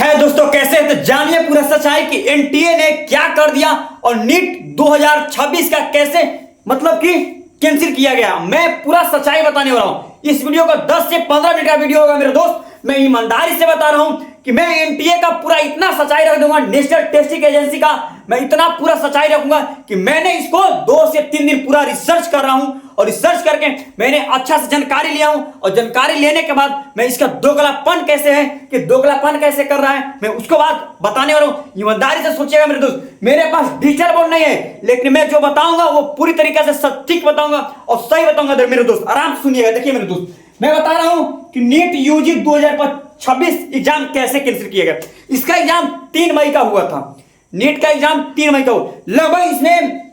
है दोस्तों, कैसे हैं? तो जानिए पूरा सच्चाई कि एनटीए ने क्या कर दिया और नीट 2026 का कैसे मतलब कि कैंसिल किया गया। मैं पूरा सच्चाई बताने वाला हूं। इस वीडियो का 10 से 15 मिनट का वीडियो होगा मेरे दोस्त। मैं ईमानदारी से बता रहा हूं कि मैं एनटीए का पूरा इतना सच्चाई रख दूंगा, नेशनल टेस्टिंग एजेंसी का मैं इतना पूरा सच्चाई रखूंगा कि मैंने इसको 2 से 3 दिन पूरा रिसर्च कर रहा हूं और रिसर्च करके मैंने अच्छा से जानकारी लिया हूं और जानकारी लेने के बाद मैं इसका दोगलापन कैसे है कि दोगलापन कैसे कर रहा है मैं उसको बात बताने वाला हूं। ईमानदारी से सोचिएगा मेरे दोस्त, मेरे पास डिजिटल बोर्ड नहीं है, लेकिन मैं जो बताऊंगा वो पूरी तरीके से सटीक बताऊंगा और सही बताऊंगा। मेरे दोस्त आराम से सुनिएगा। देखिए मेरे दोस्त, मैं बता रहा हूं कि नीट यूजी 2026 एग्जाम कैसे कैंसिल किया गया। इसका एग्जाम 3 मई का हुआ था। नीट का एग्जाम 3 मई का हुआ। लगभग इसमें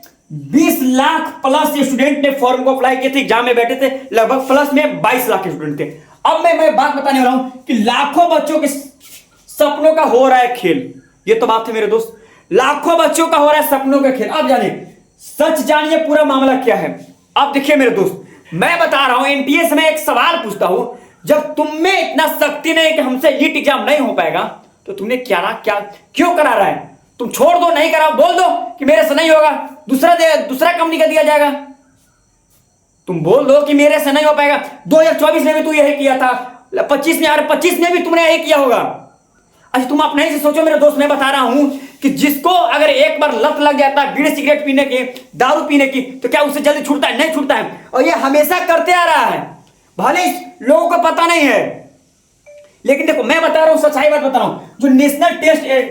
20 लाख प्लस स्टूडेंट ने फॉर्म को अप्लाई किए थे, एग्जाम में बैठे थे। लगभग प्लस में 22 लाख स्टूडेंट थे। अब मैं बात बताने वाला हूं कि लाखों बच्चों के सपनों का हो रहा है खेल। ये तो बात है मेरे दोस्त, लाखों बच्चों का हो रहा है सपनों का खेल। अब जानिए, सच जानिए पूरा मामला क्या है। अब देखिए मेरे दोस्त, मैं बता रहा हूं एनटीए से मैं एक सवाल पूछता हूं, जब तुम में इतना शक्ति नहीं कि हमसे नीट एग्जाम नहीं हो पाएगा तो तुमने क्या क्यों करा रहा है? तुम छोड़ दो, नहीं कराओ, बोल दो कि मेरे से नहीं होगा, दूसरा कंपनी का दिया जाएगा। तुम बोल दो कि मेरे से नहीं हो पाएगा। 2024 में भी तू यही किया था, 25 में भी तुमने यही किया होगा। अच्छा तुम अपने ही से सोचो मेरे दोस्त। मैं बता रहा हूं कि जिसको अगर एक बार लत लग जाता है बीड़ी सिगरेट पीने की, दारू पीने की, तो क्या उससे जल्दी छूटता है? नहीं छूटता है। और ये हमेशा करते आ रहा है, भले लोगों को पता नहीं है, लेकिन देखो मैं बता रहा हूं, सच्चाई बात बता रहा हूं। जो नेशनल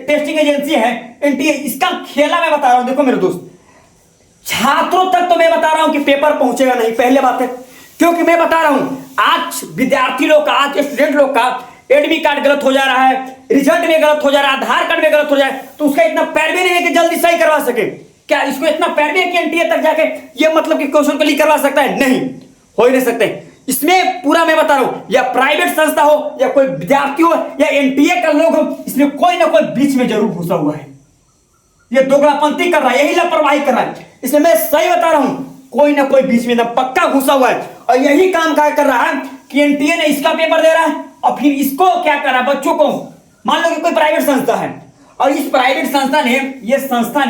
टेस्टिंग एजेंसी है एनटीए, इसका खेला मैं बता रहा हूं। देखो मेरे दोस्त, छात्रों तक तो मैं बता रहा हूं कि पेपर पहुंचेगा नहीं, पहले बात है। क्योंकि मैं बता रहा हूं आज विद्यार्थी लोग का, आज स्टूडेंट लोग का एडमिट कार्ड गलत हो जा रहा है, रिजल्ट में गलत हो जा रहा है, आधार कार्ड में गलत हो जाए तो उसका इतना पैर भी नहीं है कि जल्दी सही करवा सके। क्या इसको इतना पैर भी है कि एनटीए तक जाके ये मतलब कि क्वेश्चन को लीक करवा सकता है? नहीं, हो ही नहीं सकते। इसमें पूरा मैं बता रहा हूं, या प्राइवेट संस्था हो या कोई विद्यार्थी हो या एनटीए का लोग हो, इसमें कोई ना कोई बीच में जरूर घुसा हुआ है। ये दोगलापंथी कर रहा है, यही लापरवाही कर रहा है। इसलिए मैं सही बता रहा हूं, कोई ना कोई बीच में पक्का घुसा हुआ है और यही काम कर रहा है कि एनटीए ने इसका पेपर दे रहा है और फिर इसको क्या कर रहा है, बच्चों को। मान लो कि कोई प्राइवेट संस्था है और इस प्राइवेट संस्था ने ये संस्था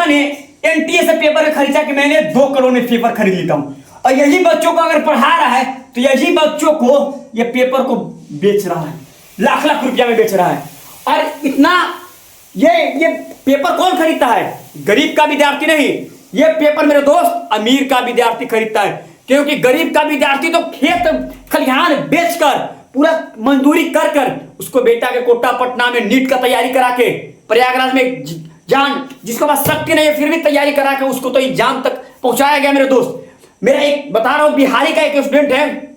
ने एनटीए से पेपर खरीदा कि मैंने 2 करोड़ में पेपर खरीद लेता हूं और यही बच्चों को अगर पढ़ा रहा है तो यही बच्चों को ये पेपर को बेच रहा है, लाख लाख रुपया में बेच रहा है। और इतना ये पेपर कौन खरीदता है? गरीब का विद्यार्थी नहीं, ये पेपर मेरे दोस्त अमीर का विद्यार्थी खरीदता है। क्योंकि गरीब का विद्यार्थी तो खेत खलिहान बेचकर, पूरा मजदूरी कर कर उसको बेटा के कोटा पटना में नीट का तैयारी करा के, प्रयागराज में जिसके पास शक्ति नहीं है फिर भी तैयारी करा के उसको तो एग्जाम तक पहुंचाया गया। मेरे दोस्त, मेरा एक बता रहा हूं बिहारी का एक स्टूडेंट है,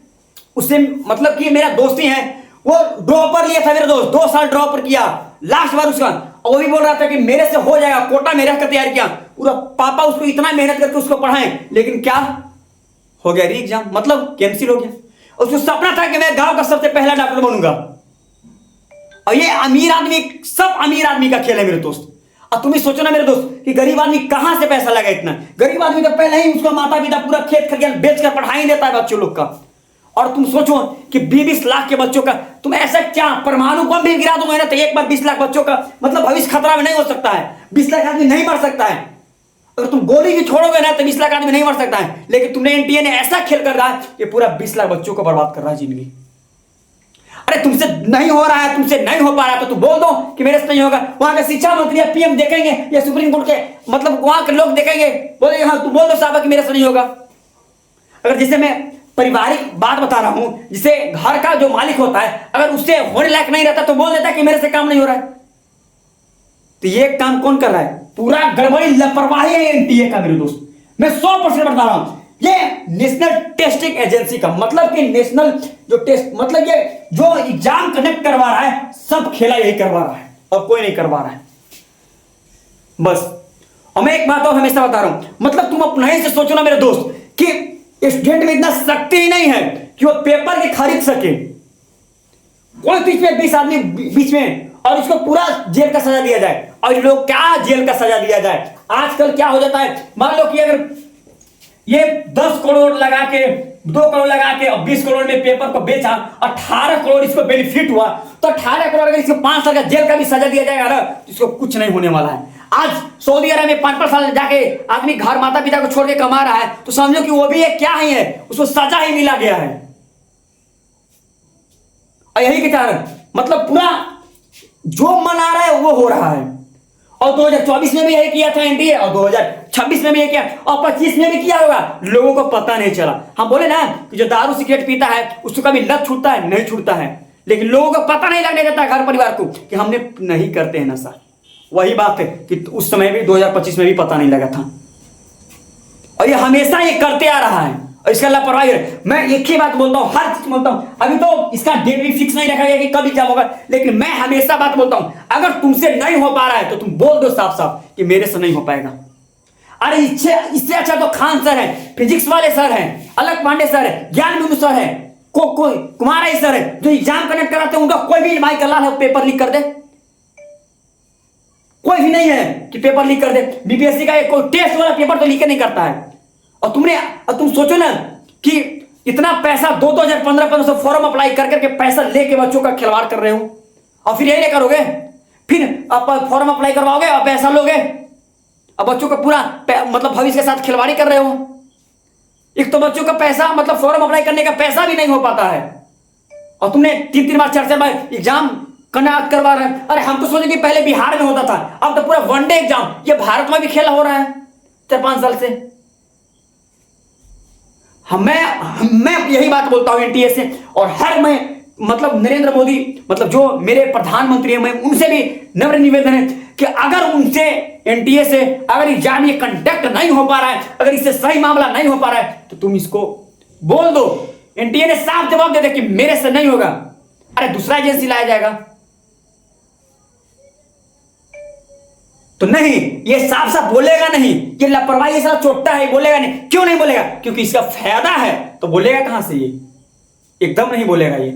उससे मतलब कि मेरा दोस्ती है, वो ड्रॉपर लिया था मेरे दोस्त, 2 साल ड्रॉपर किया लास्ट बार उसका। और वो भी बोल रहा था कि मेरे से हो जाएगा, कोटा में रहकर तैयार किया पूरा। पापा उसको इतना मेहनत करके उसको पढ़ाएं, लेकिन क्या हो गया? री एग्जाम मतलब कैंसिल हो गया। उसको सपना था कि मैं गांव का सबसे पहला डॉक्टर बनूंगा। और ये अमीर आदमी, सब अमीर आदमी का खेल है मेरे दोस्त। अब तुम ही सोचो ना मेरे दोस्त कि गरीब आदमी कहां से पैसा लगा इतना? गरीब आदमी तो पहले ही उसका माता पिता पूरा खेत खलिहान बेचकर पढ़ाई देता है बच्चों लोग का। और तुम सोचो कि 20 लाख के बच्चों का, तुम ऐसा क्या परमाणु बम भी गिरा दूंगा ना तो एक बार 20 लाख बच्चों का मतलब भविष्य खतरा में नहीं हो सकता है। 20 लाख आदमी नहीं मर सकता है। अगर तुम गोली भी छोड़ोगे ना तो 20 लाख आदमी नहीं मर सकता है। लेकिन तुमने एनटीए ने ऐसा खेल कर रहा है कि पूरा 20 लाख बच्चों को बर्बाद कर रहा है जिंदगी। अरे तुमसे नहीं हो रहा है, तुमसे नहीं हो पा रहा है तो तुम बोल दो कि मेरे से नहीं होगा। वहां के शिक्षा मंत्री या पीएम देखेंगे या सुप्रीम कोर्ट के मतलब वहां के लोग देखेंगे, बोलेंगे हाँ तुम बोल दो साहब कि मेरे से नहीं होगा। अगर जैसे मैं पारिवारिक बात बता रहा हूं, जिसे घर का जो मालिक होता है अगर उससे होने लायक नहीं रहता तो बोल देता है कि मेरे से काम नहीं हो रहा है। तो ये काम कौन कर रहा है? पूरा गड़बड़ी लापरवाही है एनटीए का मेरे दोस्त। मैं 100% बता रहा हूं। ये नेशनल टेस्टिंग एजेंसी का मतलब कि नेशनल जो टेस्ट मतलब ये जो एग्जाम कंडक्ट करवा रहा है, सब खेला यही करवा रहा है और कोई नहीं करवा रहा है बस। और मैं एक बात और हमेशा बता रहा हूं, मतलब तुम अपना ही से सोचो ना मेरे दोस्त कि स्टूडेंट में इतना शक्ति ही नहीं है कि वो पेपर के खरीद सके। कोई बीच में 20 आदमी बीच में और इसको पूरा जेल का सजा दिया जाए। और लोग क्या जेल का सजा दिया जाए? आजकल क्या हो जाता है, मान लो कि अगर ये 10 करोड़ लगा के 2 करोड़ लगा के और 20 करोड़ में पेपर को बेचा, 18 करोड़ इसको बेनिफिट हुआ, तो 18 करोड़ अगर इसको 5 साल का जेल का भी सजा दिया जाएगा ना तो इसको कुछ नहीं होने वाला है। आज सऊदी अरब में 5-5 साल जाके आदमी घर माता पिता को छोड़ के कमा रहा है, तो समझो कि वो भी एक क्या ही है, उसको सजा ही मिला गया है। और यही के कारण मतलब पूरा जो मन आ रहा है वो हो रहा है। और 2024 में भी यही किया था एनडीए, और 2026 में भी यही किया, और 25 में भी किया होगा, लोगों को पता नहीं चला। हम बोले ना कि जो दारू सिगरेट पीता है उसको कभी लत छूटता है? नहीं छूटता है, लेकिन लोगों को पता नहीं लगने देता घर परिवार को कि हमने नहीं करते हैं नशा। वही बात है कि उस समय भी 2025 में भी पता नहीं लगा था, और ये हमेशा ये करते आ रहा है, और इसका लापरवाही है। मैं एक ही बात बोलता हूं, हर चीज बोलता हूं, अभी तो इसका डेट भी फिक्स नहीं रखा गया कि कब एग्जाम होगा, लेकिन मैं हमेशा बात बोलता हूं, अगर तुमसे नहीं हो पा रहा है तो तुम बोल दो साफ साफ कि मेरे से नहीं हो पाएगा। अरे इससे अच्छा तो खान सर है, फिजिक्स वाले सर हैं, अलग पांडे सर है, ज्ञान बिंदु सर है, कोई कुमार आई सर है, जो एग्जाम कनेक्ट कराते हैं, उनका कोई भी भाई का लाल है पेपर लीक कर दे। कोई भी नहीं है कि पेपर लीक कर दे। बीपीएससी का कोई टेस्ट वाला पेपर तो लीक नहीं करता है। और तुम सोचो ना कि इतना पैसा 2015 फॉर्म अप्लाई कर करके पैसा लेके बच्चों का खिलवाड़ कर रहे हो, और फिर यही करोगे, फिर आप फॉर्म अप्लाई करवाओगे और पैसा लोगे, और बच्चों का पूरा मतलब भविष्य के साथ खिलवाड़ी कर रहे हो। एक तो बच्चों का पैसा मतलब फॉर्म अप्लाई करने का पैसा भी नहीं हो पाता है, और तुमने 3-3 बार 4-4 बार एग्जाम कंडक्ट करवा रहे हैं। अरे हम तो सोचे कि पहले बिहार में होता था, अब तो पूरा वनडे एग्जाम ये भारत में भी खेला हो रहा है 4-5 साल से। मैं यही बात बोलता हूं एनटीए से, और हर मैं मतलब नरेंद्र मोदी मतलब जो मेरे प्रधानमंत्री हैं, मैं उनसे भी नम्र निवेदन है कि अगर उनसे एनटीए से अगर एग्जाम ये कंडक्ट नहीं हो पा रहा है, अगर इससे सही मामला नहीं हो पा रहा है, तो तुम इसको बोल दो। एनटीए ने साफ जवाब दे दे कि मेरे से नहीं होगा, अरे दूसरा एजेंसी लाया जाएगा। तो नहीं, ये साफ साफ बोलेगा नहीं, ये लापरवाही सारा चोटता है, बोलेगा नहीं। क्यों नहीं बोलेगा? क्योंकि इसका फायदा है, तो बोलेगा कहां से? ये एकदम नहीं बोलेगा ये।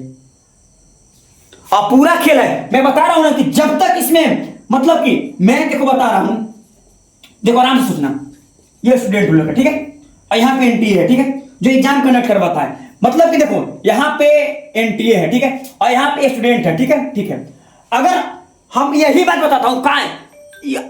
और पूरा खेल है, मैं बता रहा हूं ना कि जब तक इसमें मतलब कि मैं देखो बता रहा हूं, देखो आराम से सोचना, ये स्टूडेंट लोग है, ठीक है, और यहां पे एनटीए है, ठीक है, जो एग्जाम कंडक्ट करवाता है। मतलब कि देखो यहां पे एनटीए है, ठीक है, और यहां पे स्टूडेंट है, ठीक है, ठीक है। अगर हम यही बात बताता हूं, कहां है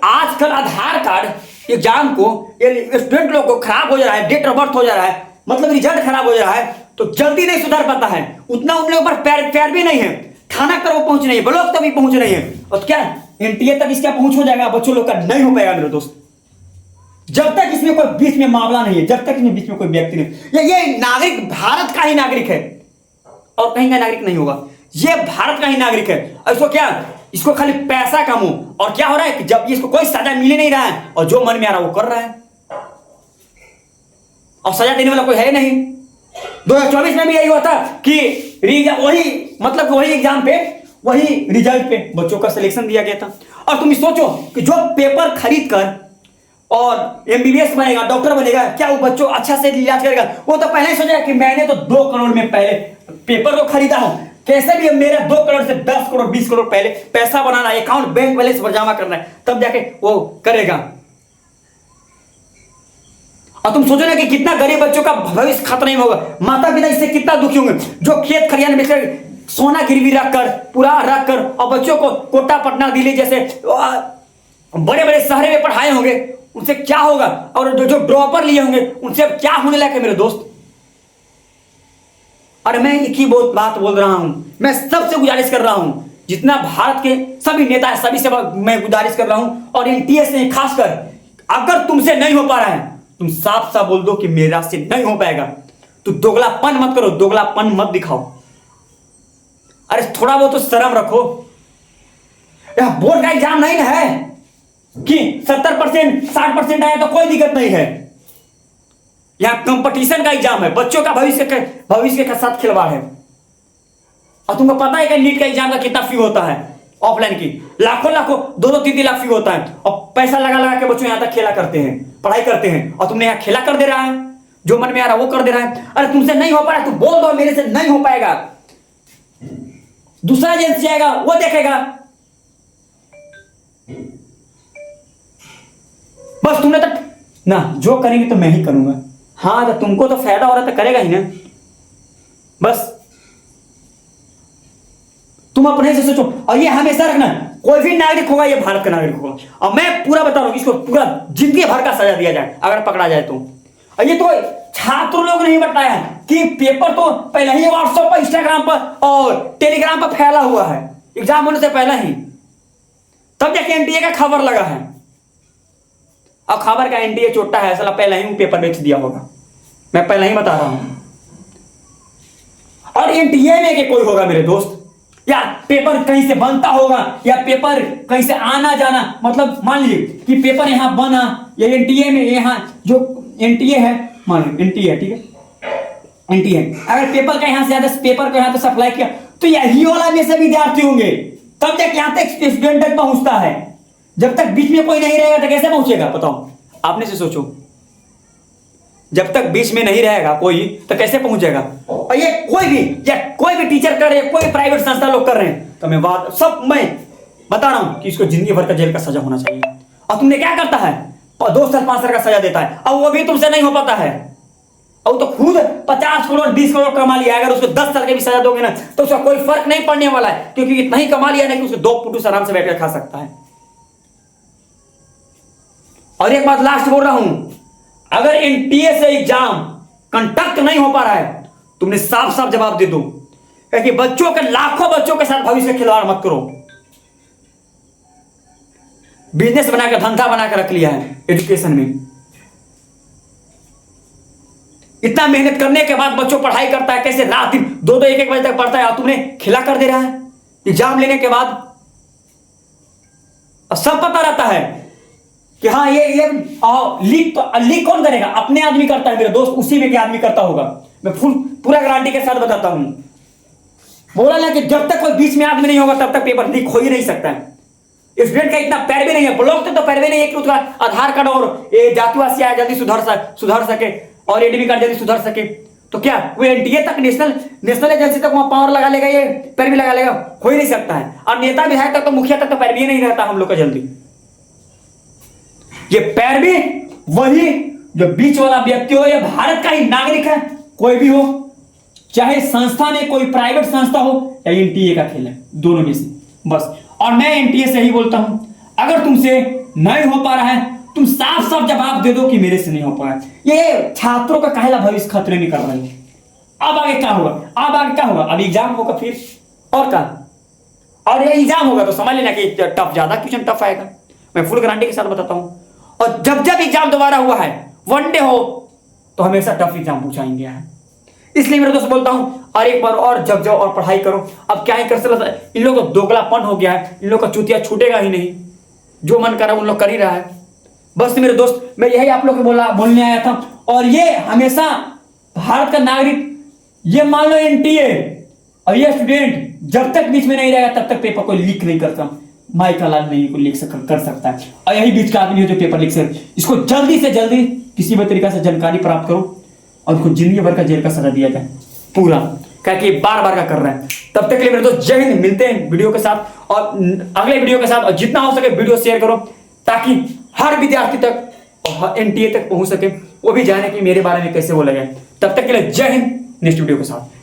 आजकल आधार कार्ड एग्जाम को स्टूडेंट लोग को खराब हो जा रहा है, डेट ऑफ बर्थ हो जा रहा है, मतलब रिजल्ट खराब हो जा रहा है, तो जल्दी नहीं सुधार पाता है, उतना उन लोगों पर पैर भी नहीं है, थाना तक वो पहुंच नहीं है, ब्लॉक तक भी पहुंच नहीं है, और क्या एनटीए तक इसका पहुंच हो जाएगा, बच्चों लोग का नहीं हो पाएगा मेरे दोस्त। जब तक इसमें कोई बीच में मामला नहीं है, जब तक इसमें बीच में कोई व्यक्ति नहीं, ये नागरिक भारत का ही नागरिक है और कहीं का नागरिक नहीं होगा, ये भारत का ही नागरिक है। और इसको क्या, इसको खाली पैसा का मुंह, और क्या हो रहा है कि जब इसको कोई सजा मिल नहीं रहा है, और जो मन में आ रहा है वो कर रहा है, और सजा देने वाला कोई है नहीं। 2024 में भी यही हुआ था कि वही मतलब वही एग्जाम पे वही रिजल्ट पे बच्चों का सिलेक्शन दिया गया था। और तुम सोचो कि जो पेपर खरीद कर और एमबीबीएस बनेगा, डॉक्टर बनेगा, क्या वो बच्चों अच्छा से इलाज करेगा? वो तो पहले ही सोचेगा कि मैंने तो 2 करोड़ में पहले पेपर को खरीदा हूं, कैसे भी मेरा 2 करोड़ से 10 करोड़ 20 करोड़ पहले पैसा बनाना है, अकाउंट बैंक बैलेंस पर जमा करना है, तब जाके वो करेगा। और तुम सोचो ना कि कितना गरीब बच्चों का भविष्य खत्म नहीं होगा, माता पिता इससे कितना दुखी होंगे, जो खेत खलियान में सोना गिरवी रखकर पूरा रखकर और बच्चों को कोटा पटना दिल्ली जैसे बड़े बड़े शहर में पढ़ाए होंगे, उनसे क्या होगा? और जो ड्रॉपर लिए होंगे उनसे क्या होने लगा मेरे दोस्त? और मैं एक ही बात बोल रहा हूं, मैं सबसे गुजारिश कर रहा हूं, जितना भारत के सभी नेता है सभी से मैं गुजारिश कर रहा हूं, और एनटीए से खासकर, अगर तुमसे नहीं हो पा रहा है तुम साफ साफ बोल दो कि मेरा से नहीं हो पाएगा। तो दोगलापन मत करो, दोगलापन मत दिखाओ। अरे थोड़ा बहुत तो शर्म रखो। यह बोर्ड का एग्जाम नहीं है कि 70% 60% आया तो कोई दिक्कत नहीं है। यह कंपटीशन का एग्जाम है, बच्चों का भविष्य के साथ खिलवाड़ है। और तुमको पता है कि नीट का एग्जाम का कितना फी होता है, ऑफलाइन की लाखों 2-3 लाख फी होता है, और पैसा लगा लगा के बच्चों यहां तक खेला करते हैं, पढ़ाई करते हैं, और तुमने यहां खेला कर दे रहा है, जो मन में आ रहा है वो कर दे रहा है। अरे तुमसे नहीं हो पा रहा, तू बोल दो मेरे से नहीं हो पाएगा, दूसरा एजेंसी आएगा वो देखेगा। बस तुमने तो ना जो करेंगे तो मैं ही करूंगा। हाँ तो तुमको तो फायदा हो रहा तो करेगा ही ना। बस तुम अपने से सोचो। और ये हमेशा रखना, कोई भी नागरिक होगा ये भारत का नागरिक होगा। और मैं पूरा बता रहा हूं, इसको पूरा जिंदगी भर का सजा दिया जाए अगर पकड़ा जाए तो। और ये तो छात्र लोग नहीं बताया कि पेपर तो पहले ही व्हाट्सएप पर, इंस्टाग्राम पर और टेलीग्राम पर फैला हुआ है एग्जाम होने से पहले ही, तब जाके एनटीए का खबर लगा है। अब खबर का एनटीए चोटा है, साला पहले ही पेपर बेच दिया होगा, मैं पहले ही बता रहा हूं। और एनटीए में के कोई होगा मेरे दोस्त, या पेपर कहीं से बनता होगा, या पेपर कहीं से आना जाना, मतलब मान लीजिए कि पेपर यहां बना, या एनटीए में यहां जो एनटीए है, मान लीजिए एनटीए है, ठीक है एनटीए, अगर पेपर का यहां से ज्यादा पेपर को यहां पे सप्लाई किया तो यही वाला में से विद्यार्थी होंगे, तब तक यहां तक स्टूडेंट तक पहुंचता है। जब तक बीच में कोई नहीं रहेगा तो कैसे पहुंचेगा बताओ, आपने से सोचो। जब तक बीच में नहीं रहेगा कोई तो कैसे पहुंचेगा। और ये कोई भी, या कोई भी टीचर कर रहे हैं, कोई प्राइवेट संस्था लोग कर रहे हैं, तो मैं बात सब मैं बता रहा हूं कि इसको जिंदगी भर का जेल का सजा होना चाहिए। और तुमने क्या करता है, 2 साल 5 साल का सजा देता है, और वो भी तुमसे नहीं हो पाता है। और तो खुद 50 करोड़ 20 करोड़ कमा लिया, अगर उसको 10 साल की भी सजा दोगे ना तो उसका कोई फर्क नहीं पड़ने वाला है, क्योंकि इतना ही कमा लिया ना कि उसको 2 पुटूस आराम से बैठकर खा सकता है। और एक बात लास्ट बोल रहा हूं, अगर एनटीए से एग्जाम कंडक्ट नहीं हो पा रहा है, तुमने साफ साफ जवाब दे दो, क्योंकि बच्चों के, लाखों बच्चों के साथ भविष्य खिलवाड़ मत करो। बिजनेस बनाकर, धंधा बनाकर रख लिया है एजुकेशन में। इतना मेहनत करने के बाद बच्चों पढ़ाई करता है, कैसे रात दिन 2-2 1-1 बजे तक पढ़ता है, और तुमने खिला कर दे रहा है एग्जाम लेने के बाद। और सब पता रहता है कि हाँ ये लीक कौन करेगा, अपने आदमी करता है मेरे दोस्त, उसी में क्या आदमी करता होगा। मैं पूरा गारंटी के साथ बताता हूं। बोला ना कि जब तक कोई बीच में आदमी नहीं होगा तब तक पेपर लीक हो ही नहीं सकता है। स्टूडेंट का इतना पैर भी नहीं है, ब्लॉक तो पैर भी नहीं है कि उसका आधार कार्ड और ये जातिवासी आया जल्दी सुधर सके, और एडमिट कार्ड जल्दी सुधर सके। तो क्या वो एनटीए तक, नेशनल एजेंसी तक वहां पावर लगा लेगा, ये पैर भी लगा लेगा? हो ही नहीं सकता है। और नेता विधायक तक तो, मुखिया तक तो पैर भी नहीं रहता हम लोग का जल्दी। ये पैर भी वही जो बीच वाला व्यक्ति हो, या भारत का ही नागरिक है, कोई भी हो, चाहे संस्था में कोई प्राइवेट संस्था हो, या एनटीए का खेल है, दोनों में से बस। और मैं एनटीए से ही बोलता हूं, अगर तुमसे नहीं हो पा रहा है, तुम साफ साफ जवाब दे दो कि मेरे से नहीं हो पा रहा है। ये छात्रों का काहेला भविष्य खतरे में कर रहे हैं। अब आगे क्या होगा, अब एग्जाम होगा फिर, और क्या, और ये एग्जाम होगा तो समझ लेना कि टफ, ज्यादा क्वेश्चन टफ आएगा, मैं फुल गारंटी के साथ बताता हूं। और जब एग्जाम दोबारा हुआ है, वनडे हो, तो हमेशा टफ एग्जाम पूछाएंगे यहाँ। इसलिए मेरे दोस्त बोलता हूं, और एक बार और जब जाओ और पढ़ाई करो। अब क्या ही कर सकता, इन लोगों को दोगलापन हो गया है, इन लोगों का चूतिया छूटेगा ही नहीं, जो मन कर रहा है उन लोग कर ही रहा है। बस मेरे दोस्त, मैं यही आप लोग को बोलने आया था। और ये हमेशा भारत का नागरिक, ये मान लो एनटीए और ये स्टूडेंट जब तक बीच में नहीं रहेगा तब तक पेपर को लीक नहीं करता। माइकल लाल नहीं को लीक कर सकता है, और यही बीच का आदमी हो जो पेपर लीक से, इसको जल्दी से जल्दी किसी भी तरीका से जानकारी प्राप्त करो और उसको जिंदगी भर का जेल का सजा दिया जाए पूरा, क्योंकि बार का कर रहे हैं। तब तक के लिए मेरे दोस्त जय हिंद, मिलते हैं वीडियो के साथ और अगले वीडियो के साथ। और जितना हो सके वीडियो शेयर करो ताकि हर विद्यार्थी तक और एनटीए तक पहुंच सके, वो भी जाने कि मेरे बारे में कैसे बोला जाए। तब तक के लिए जय हिंद, नेक्स्ट वीडियो के साथ।